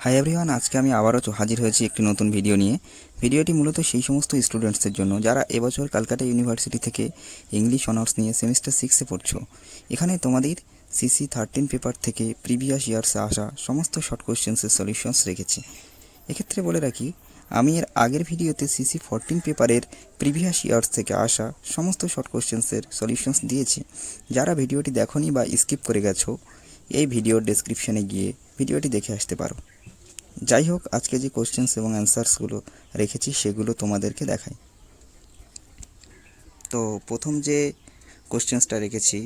Hi everyone, আজকে আমি আবারও হাজির হয়েছি একটি নতুন ভিডিও নিয়ে। ভিডিওটি মূলত সেই সমস্ত স্টুডেন্টসদের জন্য যারা এবছর কলকাতা ইউনিভার্সিটি থেকে ইংলিশ অনার্স নিয়ে সেমিস্টার 6-এ পড়ছো। এখানে তোমাদের সিসি 13 পেপার থেকে প্রিভিয়াস ইয়ার্সে আসা সমস্ত শর্ট কোয়েশ্চেন্সের সলিউশনস রেখেছি। এক্ষেত্রে বলে রাখি, আমি এর আগের ভিডিওতে সিসি 14 পেপারের প্রিভিয়াস ইয়ার্স থেকে আসা সমস্ত শর্ট কোয়েশ্চেন্সের সলিউশনস দিয়েছি। যারা ভিডিওটি দেখোনি বা স্কিপ করে গেছো, এই ভিডিওর ডেসক্রিপশনে গিয়ে ভিডিওটি দেখে আসতে পারো। যাই হোক, আজকে যে কোশ্চেন্স এবং অ্যান্সার্সগুলো রেখেছি সেগুলো তোমাদেরকে দেখাই। তো প্রথম যে কোশ্চেন্সটা রেখেছি,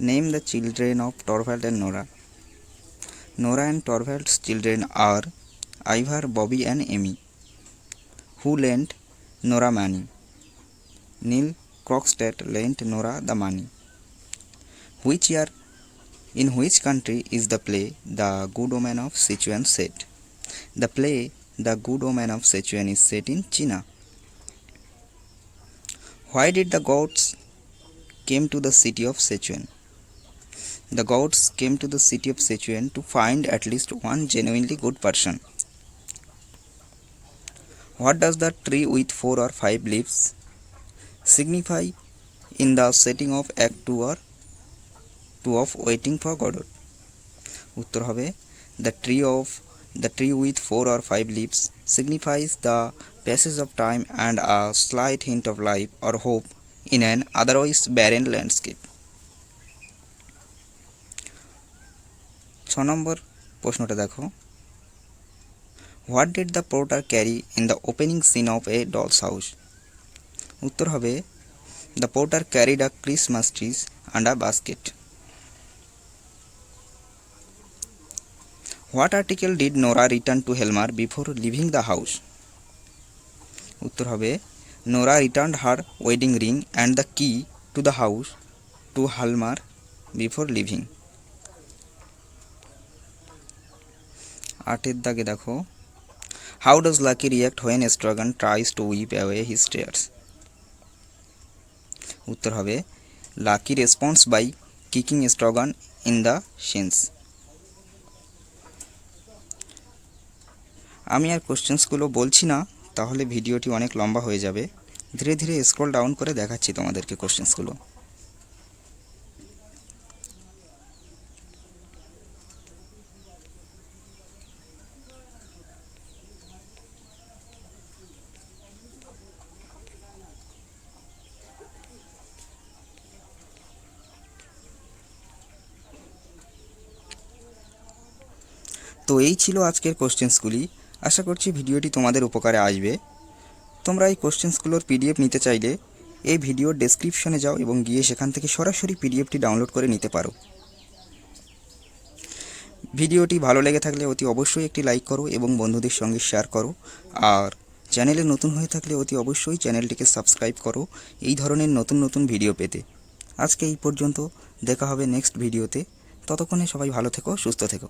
name the children of Torvald and Nora. Nora and Torvald's children are Ivar, Bobby and Emmy. Who lent Nora money? Nils Krogstad lent Nora the money. Which year In which country is the play The Good Omen of Sichuan set? The play The Good Omen of Sichuan is set in China. Why did the gods came to the city of Sichuan? The gods came to the city of Sichuan to find at least one genuinely good person. What does the tree with 4 or 5 leaves signify in the setting of Act 2 or 2 of Waiting for Godot? উত্তর হবে, the tree with 4 or 5 leaves signifies the passage of time and a slight hint of life or hope in an otherwise barren landscape. 6 নম্বর প্রশ্নটা দেখো, What did the porter carry in the opening scene of A Doll's House? উত্তর হবে, the porter carried a Christmas tree and a basket. What article did Nora return to Helmer before leaving the house? উত্তর হবে, Nora returned her wedding ring and the key to the house to Helmer before leaving. 8 দাগে দেখো, How does Lucky react when Stragan tries to whip away his tears? উত্তর হবে, Lucky responds by kicking Stragan in the shins. আমি আর কোশ্চেন্সগুলো বলছি না, তাহলে ভিডিওটি অনেক লম্বা হয়ে যাবে। ধীরে ধীরে স্ক্রল ডাউন করে দেখাচ্ছি তোমাদেরকে কোশ্চেন্সগুলো। তো এই ছিল আজকের কোশ্চেন্সগুলি। আশা করছি ভিডিওটি তোমাদের উপকারে আসবে। তোমরা এই কোশ্চেন্সগুলোর পিডিএফ নিতে চাইলে এই ভিডিওর ডেসক্রিপশনে যাও এবং গিয়ে সেখান থেকে সরাসরি পিডিএফটি ডাউনলোড করে নিতে পারো। ভিডিওটি ভালো লেগে থাকলে অতি অবশ্যই একটি লাইক করো এবং বন্ধুদের সঙ্গে শেয়ার করো। আর চ্যানেলে নতুন হয়ে থাকলে অতি অবশ্যই চ্যানেলটিকে সাবস্ক্রাইব করো এই ধরনের নতুন নতুন ভিডিও পেতে। আজকে এই পর্যন্ত, দেখা হবে নেক্সট ভিডিওতে। ততক্ষণে সবাই ভালো থেকো, সুস্থ থেকো।